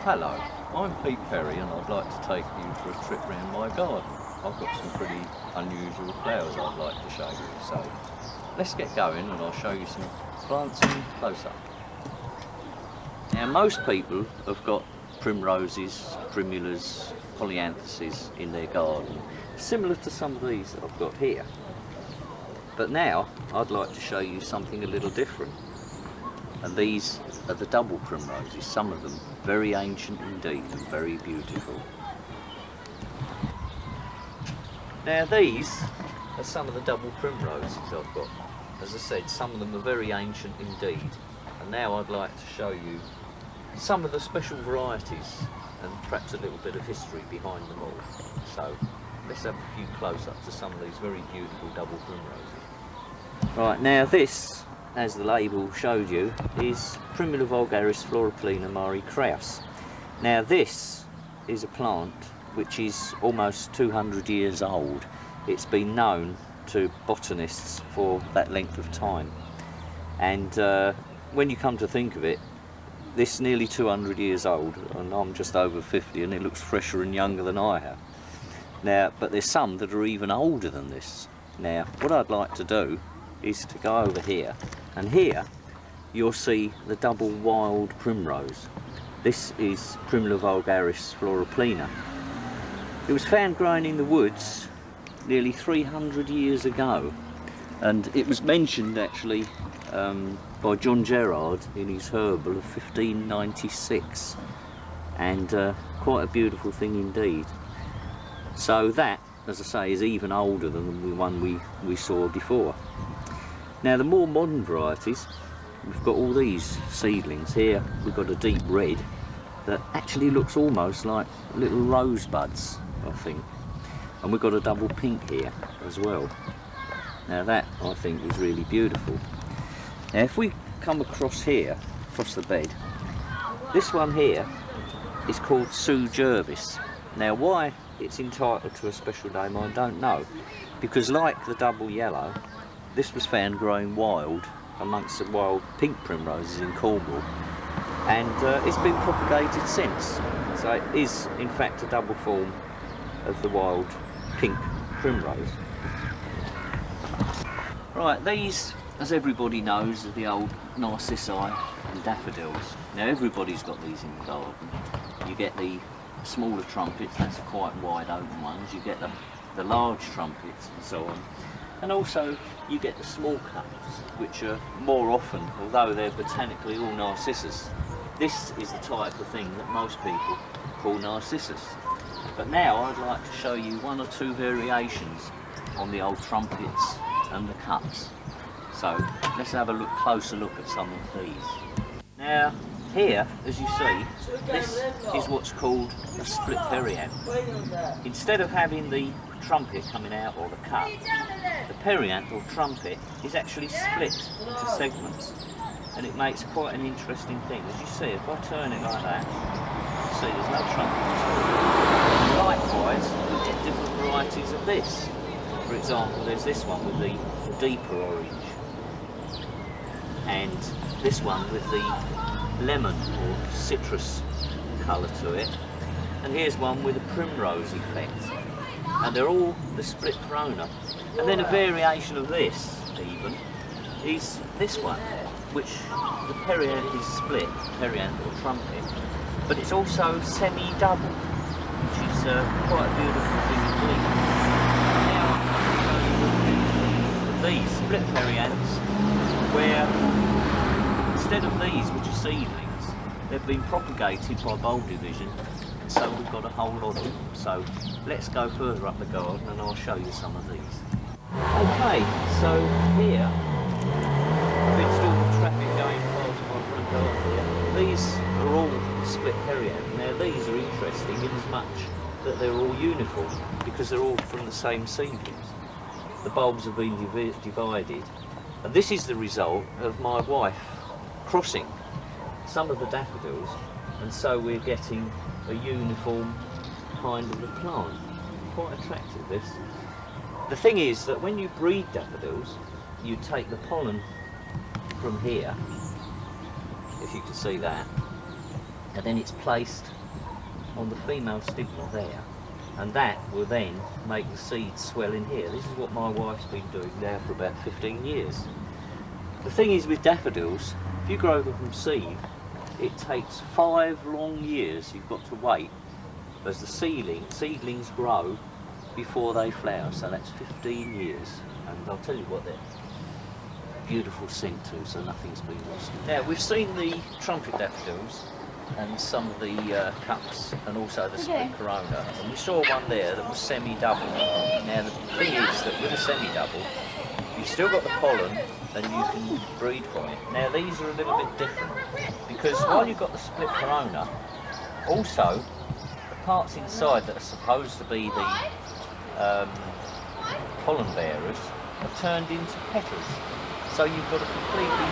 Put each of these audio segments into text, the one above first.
Hello, I'm Pete Perry and I'd like to take you for a trip round my garden. I've got some pretty unusual flowers I'd like to show you, so let's get going and I'll show you some plants in close up. Now most people have got primroses, primulas, polyanthuses in their garden, similar to some of these that I've got here. But now I'd like to show you something a little different. And these are the double primroses, some of them very ancient indeed and very beautiful. Now these are some of the double primroses I've got. As I said, some of them are very ancient indeed. And now I'd like to show you some of the special varieties and perhaps a little bit of history behind them all. So let's have a few close-ups of some of these very beautiful double primroses. Right, now this, as the label showed you, is Primula vulgaris Floropelina Mari Kraus. Now this is a plant which is almost 200 years old. It's been known to botanists for that length of time, and when you come to think of it, this nearly 200 years old, and I'm just over 50, and it looks fresher and younger than I have. Now, but there's some that are even older than this. Now what I'd like to do is to go over here, and here you'll see the double wild primrose. This is Primula vulgaris Floropelina. It was found growing in the woods nearly 300 years ago, and it was mentioned actually by John Gerard in his herbal of 1596, and quite a beautiful thing indeed. So that, as I say, is even older than the one we saw before. Now the more modern varieties, we've got all these seedlings here. We've got a deep red that actually looks almost like little rosebuds, I think. And we've got a double pink here as well. Now that, I think, is really beautiful. Now if we come across here, across the bed, this one here is called Sue Jervis. Now why it's entitled to a special name I don't know, because like the double yellow, this was found growing wild amongst the wild pink primroses in Cornwall, and it's been propagated since. So it is in fact a double form of the wild pink primrose. Right, these, as everybody knows, are the old narcissi and daffodils. Now everybody's got these in the garden. You get the smaller trumpets, that's the quite wide open ones. You get the large trumpets and so on. And also you get the small cups, which are more often, although they're botanically all narcissus, this is the type of thing that most people call narcissus. But now I'd like to show you one or two variations on the old trumpets and the cups. So let's have a closer look at some of these. Now here, as you see, this is what's called a split perianth. Instead of having the trumpet coming out or the cup, the perianth or trumpet is actually split into segments, and it makes quite an interesting thing. As you see, if I turn it like that, you see there's no trumpet at all. And likewise, we get different varieties of this. For example, there's this one with the deeper orange, and this one with the lemon or citrus colour to it, and here's one with a primrose effect, and they're all the split corona. And then a variation of this even is this one, which the perianth is split, perianth or trumpet, but it's also semi-double, which is quite a beautiful thing indeed. Now these split perianths, where instead of these, which are seedlings, they've been propagated by bulb division, and so we've got a whole lot of them. So let's go further up the garden and I'll show you some of these. Okay, so here, I've installed traffic going past my front garden here. These are all split perianth. Now these are interesting in as much that they're all uniform, because they're all from the same seedlings. The bulbs have been divided, and this is the result of my wife crossing some of the daffodils, and so we're getting a uniform kind of a plant. Quite attractive, this. The thing is that when you breed daffodils, you take the pollen from here, if you can see that, and then it's placed on the female stigma there, and that will then make the seeds swell in here. This is what my wife's been doing now for about 15 years. The thing is with daffodils, if you grow them from seed, it takes 5 long years you've got to wait as the seedlings grow before they flower, so that's 15 years. And I'll tell you what, they're beautiful scent too, so nothing's been lost. Now we've seen the trumpet daffodils and some of the cups and also the split corona, and we saw one there that was semi-double. Now the thing is that with a semi-double you've still got the pollen and you can breed from it. Now these are a little bit different because while you've got the split corona, also the parts inside that are supposed to be the pollen bearers have turned into petals. So you've got a completely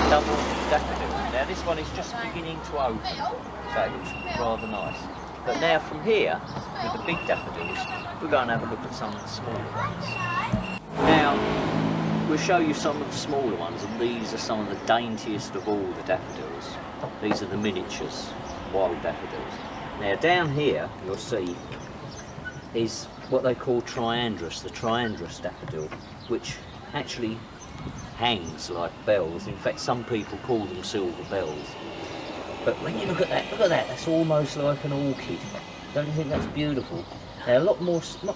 double daffodil. Now this one is just beginning to open, so it looks rather nice. But now from here, with the big daffodils, we're going to have a look at some of the smaller ones. Now, we'll show you some of the smaller ones, and these are some of the daintiest of all the daffodils. These are the miniatures, wild daffodils. Now down here, you'll see, is what they call triandrus, the triandrus daffodil, which actually hangs like bells. In fact, some people call them silver bells. But when you look at that, that's almost like an orchid. Don't you think that's beautiful? They're a lot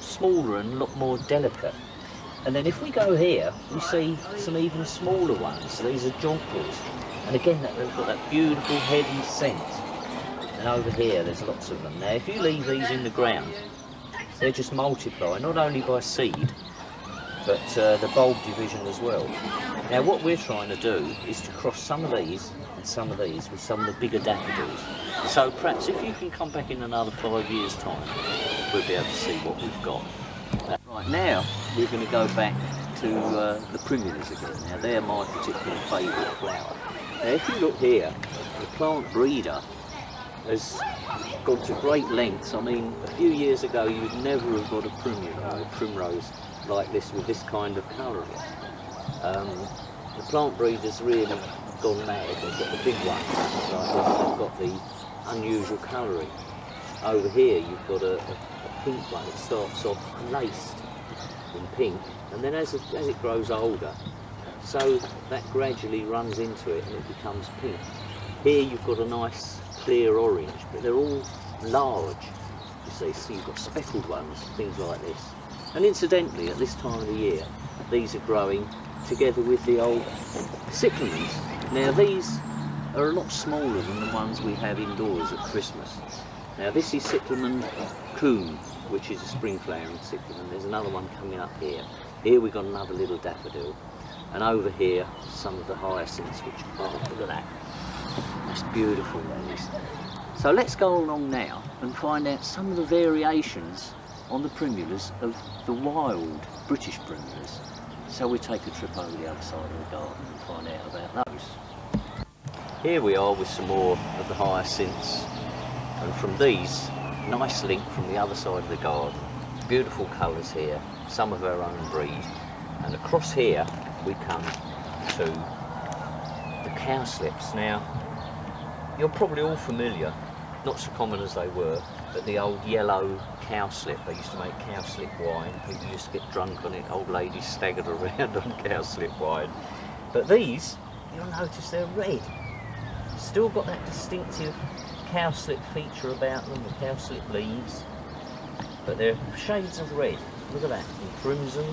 smaller and a lot more delicate. And then if we go here, we see some even smaller ones. These are jonquils. And again, they've got that beautiful heady scent. And over here, there's lots of them. Now, if you leave these in the ground, they just multiply, not only by seed, but the bulb division as well. Now what we're trying to do is to cross some of these and some of these with some of the bigger daffodils. So perhaps if you can come back in another 5 years' time, we'll be able to see what we've got. Right, now we're going to go back to the primulas again. Now they're my particular favourite flower. Now if you look here, the plant breeder has gone to great lengths. I mean, a few years ago you'd never have got a primula or a primrose like this with this kind of colouring. The plant breeders really gone mad. They've got the big ones, like they've got the unusual colouring. Over here you've got a pink one. It starts off laced in pink, and then as it grows older, so that gradually runs into it and it becomes pink. Here you've got a nice clear orange, but they're all large, you see, so you've got speckled ones, things like this. And incidentally, at this time of the year, these are growing together with the old cyclamens. Now these are a lot smaller than the ones we have indoors at Christmas. Now this is cyclamen coon, which is a spring flowering cyclamen. There's another one coming up here. Here we've got another little daffodil. And over here, some of the hyacinths, which, oh, look at that. That's beautiful, that is. So let's go along now and find out some of the variations on the primulas of the wild British primulas. So we take a trip over the other side of the garden and find out about those. Here we are with some more of the hyacinths, and from these, nice link from the other side of the garden. Beautiful colours here, some of our own breed, and across here we come to the cowslips. Now, you're probably all familiar, not so common as they were, but the old yellow cowslip. They used to make cowslip wine. People used to get drunk on it. Old ladies staggered around on cowslip wine. But these, you'll notice they're red. Still got that distinctive cowslip feature about them, the cowslip leaves. But they're shades of red. Look at that, and crimson.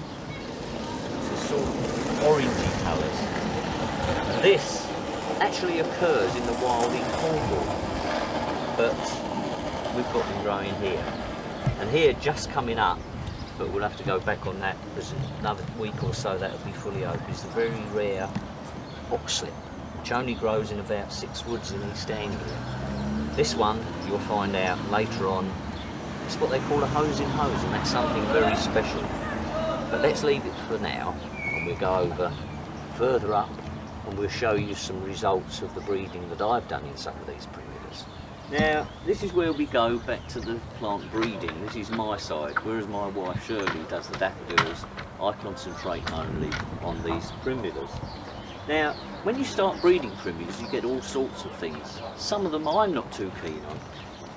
It's sort of orangey colours. And this actually occurs in the wild in Cornwall, but we've got them growing here. And here just coming up, but we'll have to go back on that because another week or so that'll be fully open, is the very rare oxlip, which only grows in about 6 woods in East Anglia. This one you'll find out later on, it's what they call a hose in hose, and that's something very special. But let's leave it for now, and we'll go over further up and we'll show you some results of the breeding that I've done in some of these primulas. Now, this is where we go back to the plant breeding. This is my side, whereas my wife Shirley does the daffodils. I concentrate only on these primulas. Now, when you start breeding primulas, you get all sorts of things. Some of them I'm not too keen on.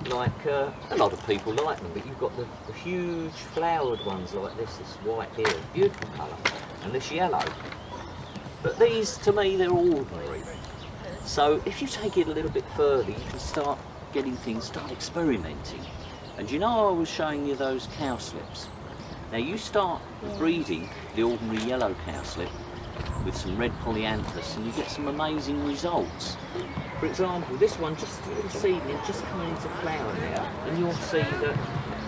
like a lot of people like them, but you've got the huge flowered ones like this white here, beautiful colour, and this yellow. But these, to me, they're ordinary. So if you take it a little bit further, you can start getting things, start experimenting. And you know I was showing you those cowslips. Now you start breeding the ordinary yellow cowslip with some red polyanthus and you get some amazing results. For example, this one, just a little seedling, just coming into flower now, and you'll see that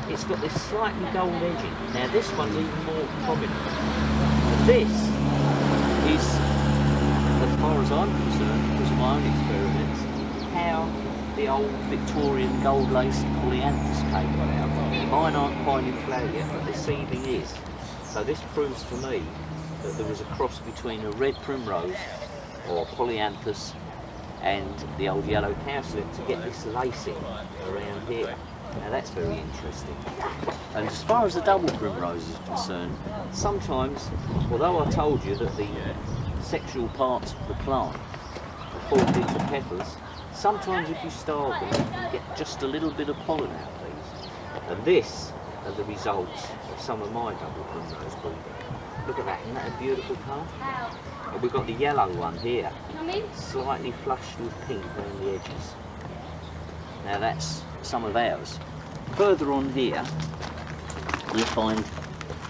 it's got this slightly gold edging. Now this one's even more prominent. And this is, as far as I'm concerned, because of my own experiments, how the old Victorian gold-laced polyanthus came about. Mine aren't quite in flower yet, but the seedling is. So this proves to me that there was a cross between a red primrose or polyanthus and the old yellow cowslip to get this lacing around here. Now that's very interesting. And as far as the double primrose is concerned, sometimes, although I told you that the sexual parts of the plant are formed into petals, sometimes if you starve them, you can get just a little bit of pollen out of these. And this are the results of some of my double primrose breeding. Look at that, isn't that a beautiful colour? And we've got the yellow one here, slightly flushed with pink around the edges. Now that's some of ours. Further on here, you'll find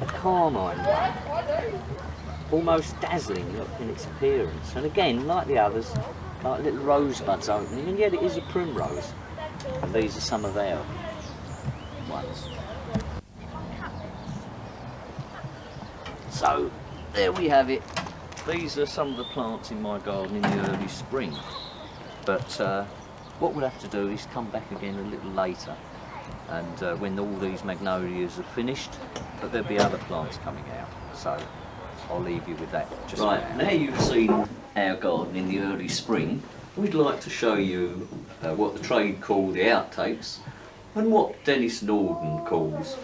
a carmine one, almost dazzling in its appearance. And again, like the others, like little rosebuds opening, and yet it is a primrose. And these are some of our ones. So, there we have it. These are some of the plants in my garden in the early spring. But what we'll have to do is come back again a little later, and when all these magnolias are finished, but there'll be other plants coming out. So I'll leave you with that. Just right, now you've seen our garden in the early spring, we'd like to show you what the trade call the outtakes and what Dennis Norden calls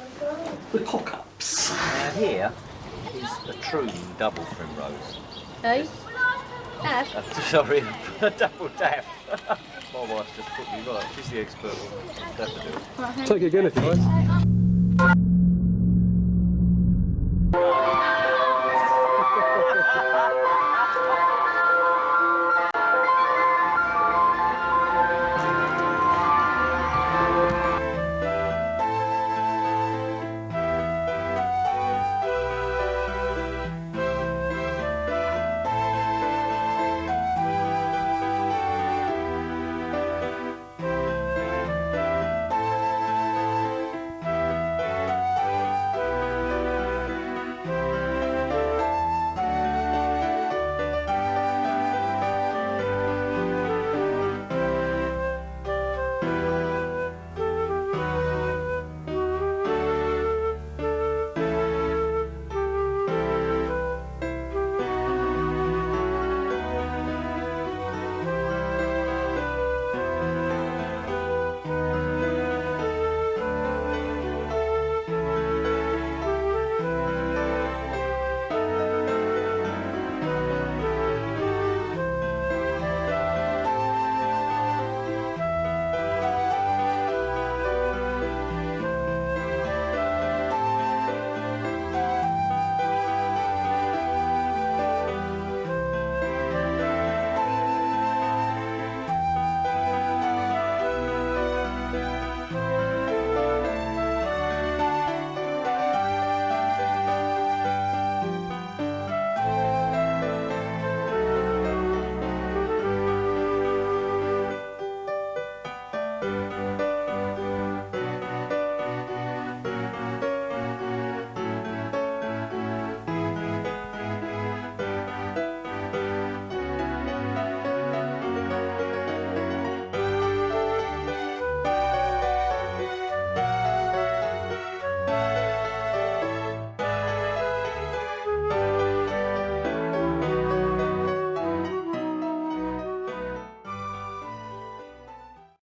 the cock-ups. Now here is a true double primrose. Hey? Daff? Sorry, a double daff. My wife just put me right, she's the expert on daffodils. Take it again if you like.